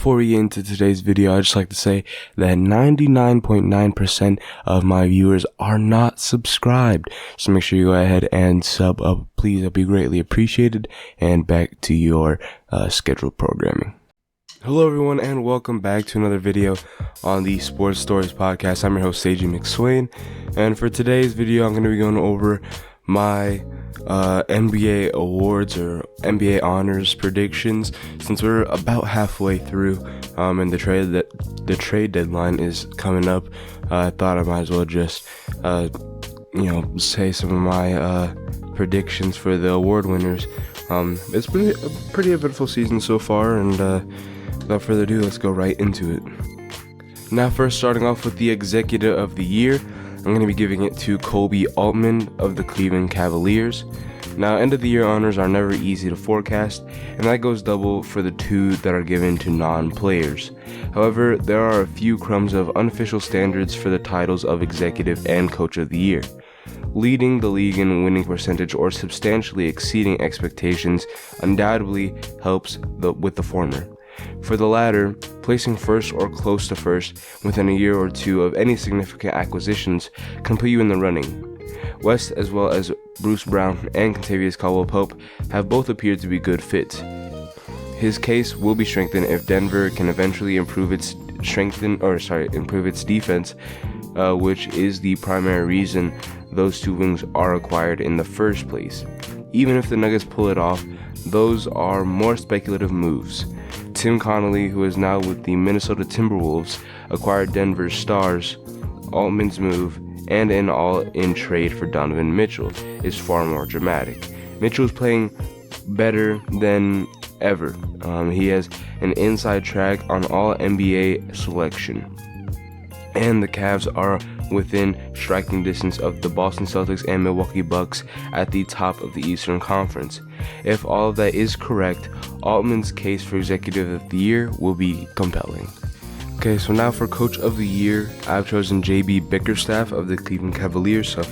before we get into today's video, I'd just like to say that 99.9% of my viewers are not subscribed. So make sure you go ahead and sub up, please. That'd be greatly appreciated. And back to your scheduled programming. Hello everyone, and welcome back to another video on the Sports Stories podcast. I'm your host, Seiji McSwain, and for today's video, I'm going to be going over my NBA awards or NBA honors predictions. Since we're about halfway through, and the trade deadline is coming up, I thought I might as well just say some of my predictions for the award winners. It's been a pretty eventful season so far, and without further ado, let's go right into it. Now, first starting off with the Executive of the Year, I'm going to be giving it to Koby Altman of the Cleveland Cavaliers. Now, end of the year honors are never easy to forecast, and that goes double for the two that are given to non-players. However, there are a few crumbs of unofficial standards for the titles of Executive and Coach of the Year. Leading the league in winning percentage or substantially exceeding expectations undoubtedly helps with the former. For the latter, placing first or close to first within a year or two of any significant acquisitions can put you in the running. West, as well as Bruce Brown and Kentavious Caldwell-Pope, have both appeared to be good fits. His case will be strengthened if Denver can eventually improve its defense, which is the primary reason those two wings are acquired in the first place. Even if the Nuggets pull it off, those are more speculative moves. Tim Connolly, who is now with the Minnesota Timberwolves, acquired Denver's stars. Altman's move, and an all-in trade for Donovan Mitchell, is far more dramatic. Mitchell's playing better than ever. He has an inside track on all NBA selection. And the Cavs are within striking distance of the Boston Celtics and Milwaukee Bucks at the top of the Eastern Conference. If all of that is correct, Altman's case for Executive of the Year will be compelling. Okay, so now for Coach of the Year, I've chosen J.B. Bickerstaff of the Cleveland Cavaliers. So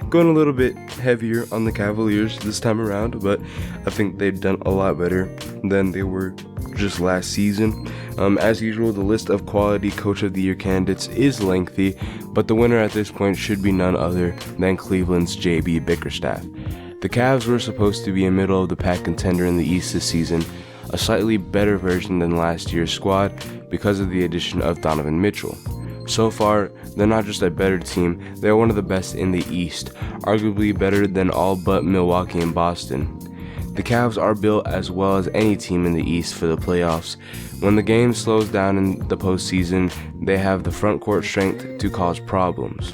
going a little bit heavier on the Cavaliers this time around, but I think they've done a lot better than they were just last season. As usual, the list of quality Coach of the Year candidates is lengthy, but the winner at this point should be none other than Cleveland's J.B. Bickerstaff. The Cavs were supposed to be a middle-of-the-pack contender in the East this season, a slightly better version than last year's squad because of the addition of Donovan Mitchell. So far, they're not just a better team, they're one of the best in the East, arguably better than all but Milwaukee and Boston. The Cavs are built as well as any team in the East for the playoffs. When the game slows down in the postseason, they have the front court strength to cause problems.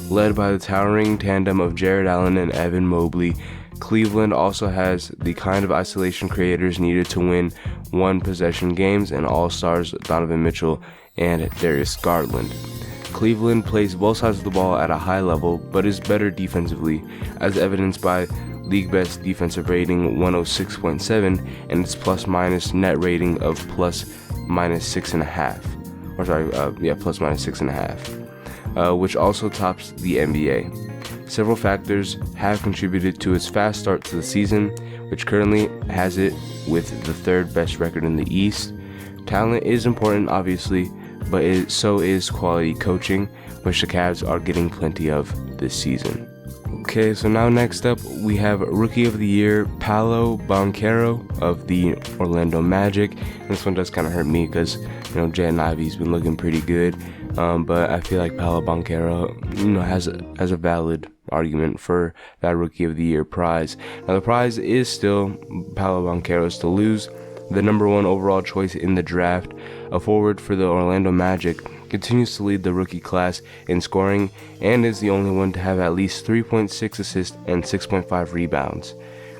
Led by the towering tandem of Jared Allen and Evan Mobley, Cleveland also has the kind of isolation creators needed to win one-possession games and all-stars Donovan Mitchell and Darius Garland. Cleveland plays both sides of the ball at a high level, but is better defensively, as evidenced by league best defensive rating 106.7 and its plus-minus net rating of plus-minus 6.5, which also tops the NBA. Several factors have contributed to its fast start to the season, which currently has it with the third best record in the East. Talent is important, obviously, but so is quality coaching, which the Cavs are getting plenty of this season. Okay, so now next up, we have Rookie of the Year, Paolo Banchero of the Orlando Magic. This one does kind of hurt me because, Jaden Ivey's been looking pretty good, but I feel like Paolo Banchero, has a valid argument for that Rookie of the Year prize. Now, the prize is still Paolo Banchero's to lose. The number one overall choice in the draft, a forward for the Orlando Magic, continues to lead the rookie class in scoring and is the only one to have at least 3.6 assists and 6.5 rebounds.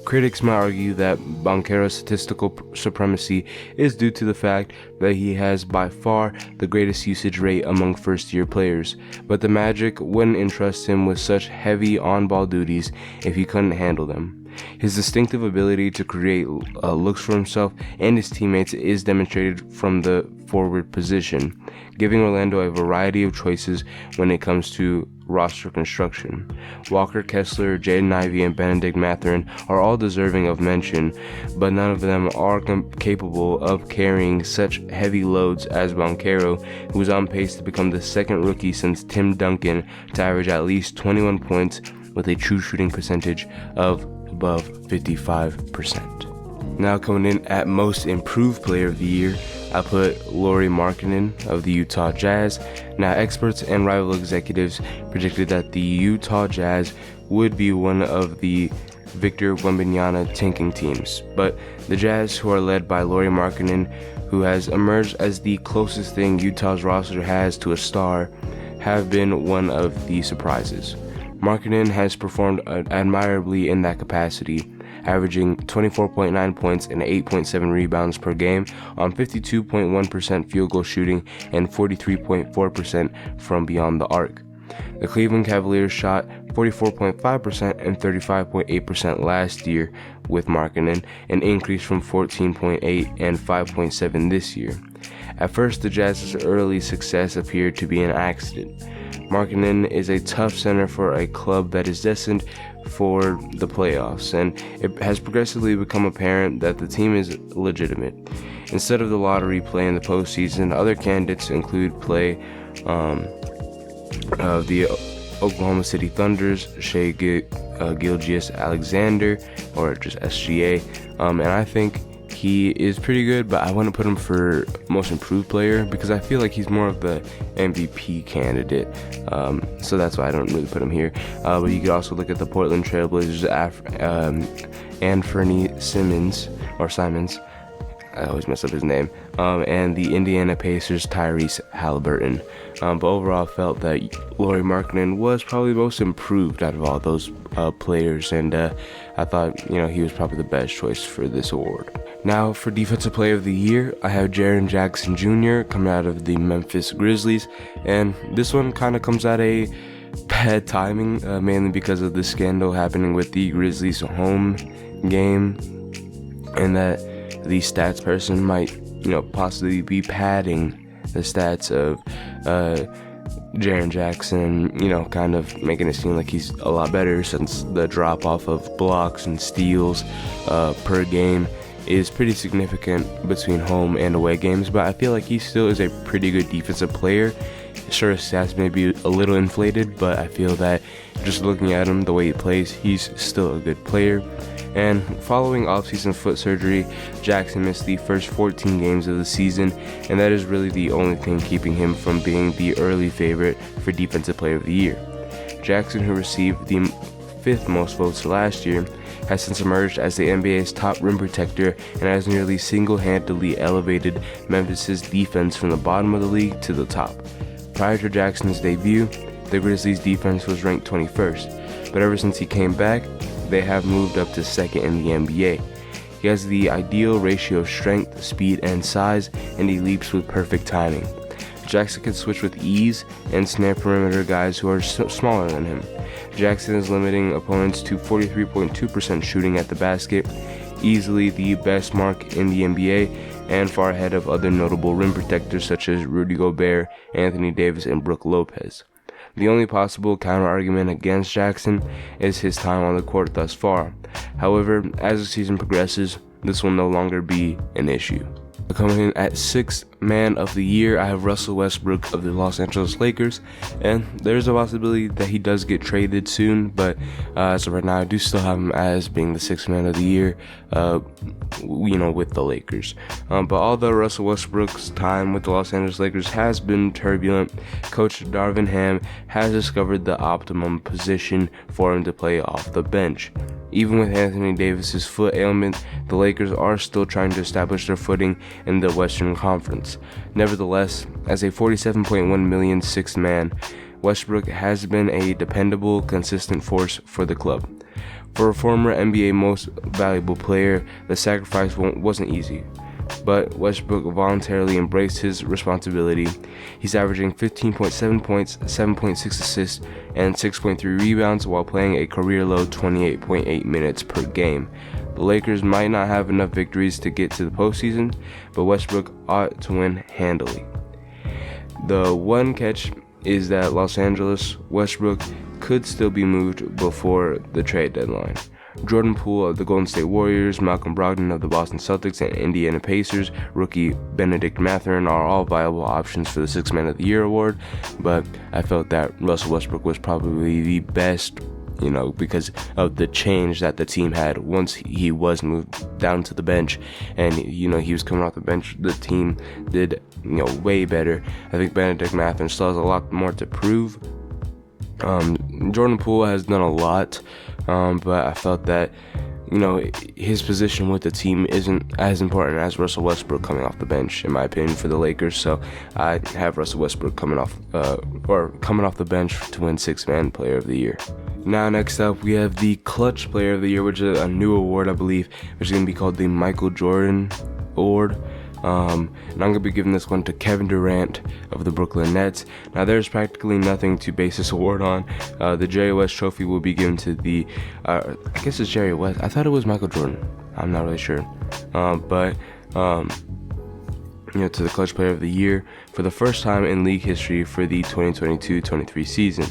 Critics might argue that Banchero's statistical supremacy is due to the fact that he has by far the greatest usage rate among first-year players, but the Magic wouldn't entrust him with such heavy on-ball duties if he couldn't handle them. His distinctive ability to create looks for himself and his teammates is demonstrated from the forward position, giving Orlando a variety of choices when it comes to roster construction. Walker Kessler, Jaden Ivey, and Benedict Mathurin are all deserving of mention, but none of them are capable of carrying such heavy loads as Banchero, who is on pace to become the second rookie since Tim Duncan to average at least 21 points with a true shooting percentage of above 55%. Now coming in at Most Improved Player of the Year, I put Lauri Markkanen of the Utah Jazz. Now, experts and rival executives predicted that the Utah Jazz would be one of the Victor Wembanyama tanking teams, but the Jazz, who are led by Lauri Markkanen, who has emerged as the closest thing Utah's roster has to a star, have been one of the surprises. Markkanen has performed admirably in that capacity, averaging 24.9 points and 8.7 rebounds per game on 52.1% field goal shooting and 43.4% from beyond the arc. The Cleveland Cavaliers shot 44.5% and 35.8% last year with Markkanen, an increase from 14.8 and 5.7 this year. At first, the Jazz's early success appeared to be an accident. Markkanen is a tough center for a club that is destined for the playoffs, and it has progressively become apparent that the team is legitimate. Instead of the lottery play in the postseason, other candidates include play of the Oklahoma City Thunder's Shai Gilgeous-Alexander, or just SGA, and I think he is pretty good, but I want to put him for Most Improved Player because I feel like he's more of the MVP candidate, so that's why I don't really put him here. But you could also look at the Portland Trailblazers, Anthony Simons, I always mess up his name, and the Indiana Pacers' Tyrese Halliburton. But overall, I felt that Lauri Markkanen was probably the most improved out of all those players, and I thought, he was probably the best choice for this award. Now, for Defensive Player of the Year, I have Jaren Jackson Jr. coming out of the Memphis Grizzlies, and this one kind of comes at a bad timing, mainly because of the scandal happening with the Grizzlies' home game, and that the stats person might, possibly be padding the stats of Jaren Jackson, kind of making it seem like he's a lot better since the drop-off of blocks and steals per game is pretty significant between home and away games, but I feel like he still is a pretty good defensive player. Sure, his stats may be a little inflated, but I feel that just looking at him, the way he plays, he's still a good player. And following offseason foot surgery, Jackson missed the first 14 games of the season, and that is really the only thing keeping him from being the early favorite for Defensive Player of the Year. Jackson, who received the 5th most votes last year, has since emerged as the NBA's top rim protector and has nearly single-handedly elevated Memphis's defense from the bottom of the league to the top. Prior to Jackson's debut, the Grizzlies' defense was ranked 21st, but ever since he came back, they have moved up to 2nd in the NBA. He has the ideal ratio of strength, speed, and size, and he leaps with perfect timing. Jackson can switch with ease and snare perimeter guys who are smaller than him. Jackson is limiting opponents to 43.2% shooting at the basket, easily the best mark in the NBA, and far ahead of other notable rim protectors such as Rudy Gobert, Anthony Davis, and Brook Lopez. The only possible counter-argument against Jackson is his time on the court thus far. However, as the season progresses, this will no longer be an issue. Coming in at 6th Man of the Year, I have Russell Westbrook of the Los Angeles Lakers, and there's a possibility that he does get traded soon, but as of right now, I do still have him as being the 6th Man of the Year, with the Lakers. But although Russell Westbrook's time with the Los Angeles Lakers has been turbulent, Coach Darvin Ham has discovered the optimum position for him to play off the bench. Even with Anthony Davis's foot ailment, the Lakers are still trying to establish their footing in the Western Conference. Nevertheless, as a $47.1 million 6th man, Westbrook has been a dependable, consistent force for the club. For a former NBA Most Valuable Player, the sacrifice wasn't easy. but Westbrook voluntarily embraced his responsibility. He's averaging 15.7 points, 7.6 assists, and 6.3 rebounds while playing a career-low 28.8 minutes per game. The Lakers might not have enough victories to get to the postseason, but Westbrook ought to win handily. The one catch is that Los Angeles Westbrook could still be moved before the trade deadline. Jordan Poole of the Golden State Warriors, Malcolm Brogdon of the Boston Celtics, and Indiana Pacers rookie Benedict Mathurin are all viable options for the Sixth Man of the Year award, but I felt that Russell Westbrook was probably the best, because of the change that the team had once he was moved down to the bench, and he was coming off the bench. The team did way better. I think Benedict Mathurin still has a lot more to prove. Jordan Poole has done a lot, but I felt that his position with the team isn't as important as Russell Westbrook coming off the bench, in my opinion, for the Lakers. So I have Russell Westbrook coming off the bench to win Sixth Man Player of the Year. Now, next up, we have the Clutch Player of the Year, which is a new award, I believe, which is going to be called the Michael Jordan Award. And I'm going to be giving this one to Kevin Durant of the Brooklyn Nets. Now, there's practically nothing to base this award on. The Jerry West trophy will be given to the, I guess it's Jerry West. I thought it was Michael Jordan. I'm not really sure. To the Clutch Player of the Year for the first time in league history for the 2022-23 season.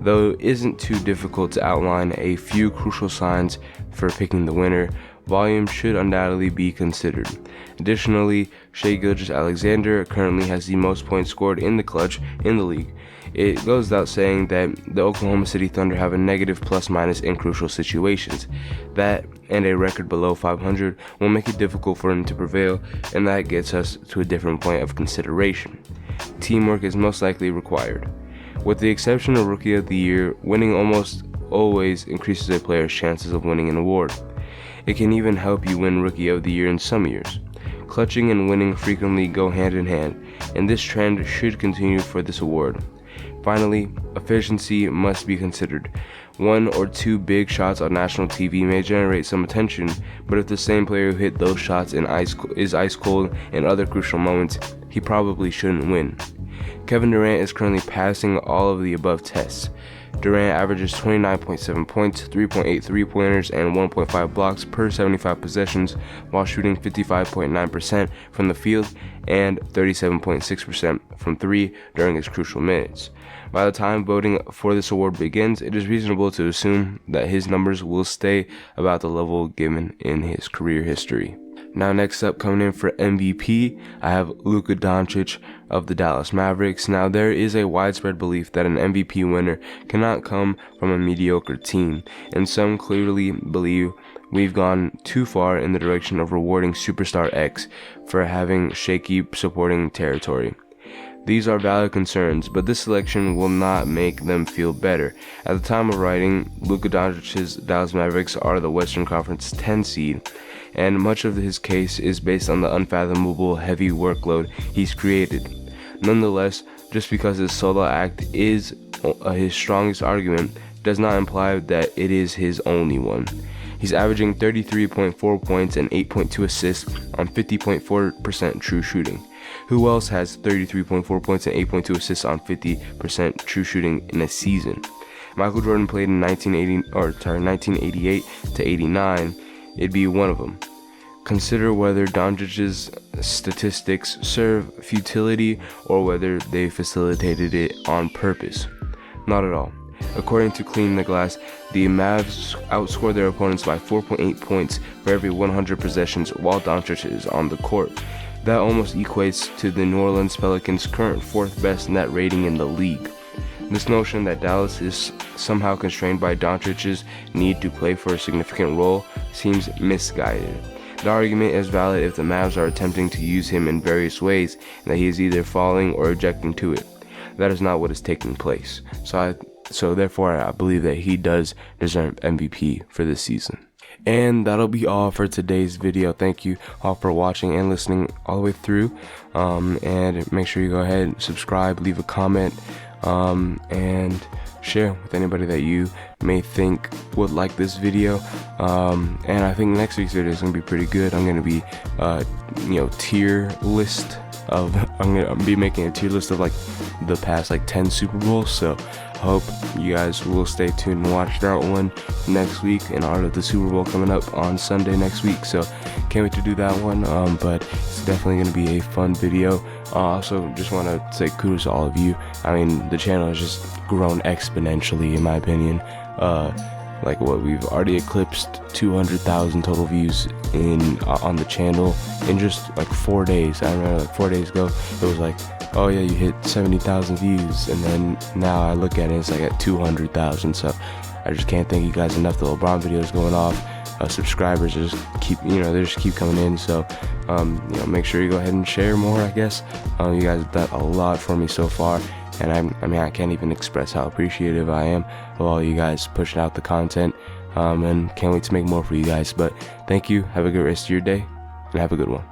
Though it isn't too difficult to outline a few crucial signs for picking the winner, volume should undoubtedly be considered. Additionally, Shai Gilgeous-Alexander currently has the most points scored in the clutch in the league. It goes without saying that the Oklahoma City Thunder have a negative plus-minus in crucial situations. That and a record below 500 will make it difficult for him to prevail, and that gets us to a different point of consideration. Teamwork is most likely required. With the exception of Rookie of the Year, winning almost always increases a player's chances of winning an award. It can even help you win Rookie of the Year in some years. Clutching and winning frequently go hand in hand, and this trend should continue for this award. Finally, efficiency must be considered. One or two big shots on national TV may generate some attention, but if the same player who hit those shots is ice cold in other crucial moments, he probably shouldn't win. Kevin Durant is currently passing all of the above tests. Durant averages 29.7 points, 3.8 three-pointers, and 1.5 blocks per 75 possessions, while shooting 55.9% from the field and 37.6% from three during his crucial minutes. By the time voting for this award begins, it is reasonable to assume that his numbers will stay about the level given in his career history. Now, next up, coming in for MVP, I have Luka Doncic of the Dallas Mavericks. Now, there is a widespread belief that an MVP winner cannot come from a mediocre team, and some clearly believe we've gone too far in the direction of rewarding Superstar X for having shaky supporting territory. These are valid concerns, but this selection will not make them feel better. At the time of writing, Luka Doncic's Dallas Mavericks are the Western Conference 10 seed, and much of his case is based on the unfathomable heavy workload he's created. Nonetheless, just because his solo act is his strongest argument does not imply that it is his only one. He's averaging 33.4 points and 8.2 assists on 50.4% true shooting. Who else has 33.4 points and 8.2 assists on 50% true shooting in a season? Michael Jordan played in 1988 to 89. It'd be one of them. Consider whether Doncic's statistics serve futility or whether they facilitated it on purpose. Not at all. According to Clean the Glass, the Mavs outscored their opponents by 4.8 points for every 100 possessions while Doncic is on the court. That almost equates to the New Orleans Pelicans' current fourth best net rating in the league. This notion that Dallas is somehow constrained by Doncic's need to play for a significant role seems misguided. The argument is valid if the Mavs are attempting to use him in various ways and that he is either falling or objecting to it. That is not what is taking place. So therefore, I believe that he does deserve MVP for this season. And that'll be all for today's video. Thank you all for watching and listening all the way through. And make sure you go ahead and subscribe, leave a comment, and share with anybody that you may think would like this video. And I think next week's video is gonna be pretty good. I'm gonna be tier list of I'm gonna be making a tier list of like the past like 10 Super Bowls, so hope you guys will stay tuned and watch that one next week in honor of the Super Bowl coming up on Sunday next week. So can't wait to do that one. But it's definitely going to be a fun video. Also just want to say kudos to all of you. I mean, the channel has just grown exponentially in my opinion. We've already eclipsed 200,000 total views on the channel in just like 4 days. I remember like 4 days ago it was like, oh yeah, you hit 70,000 views, and then now I look at it, it's like at 200,000. So I just can't thank you guys enough. The LeBron videos going off, subscribers just keep coming in. So make sure you go ahead and share more, I guess. You guys have done a lot for me so far, and I can't even express how appreciative I am of all you guys pushing out the content, and can't wait to make more for you guys. But thank you, have a good rest of your day, and have a good one.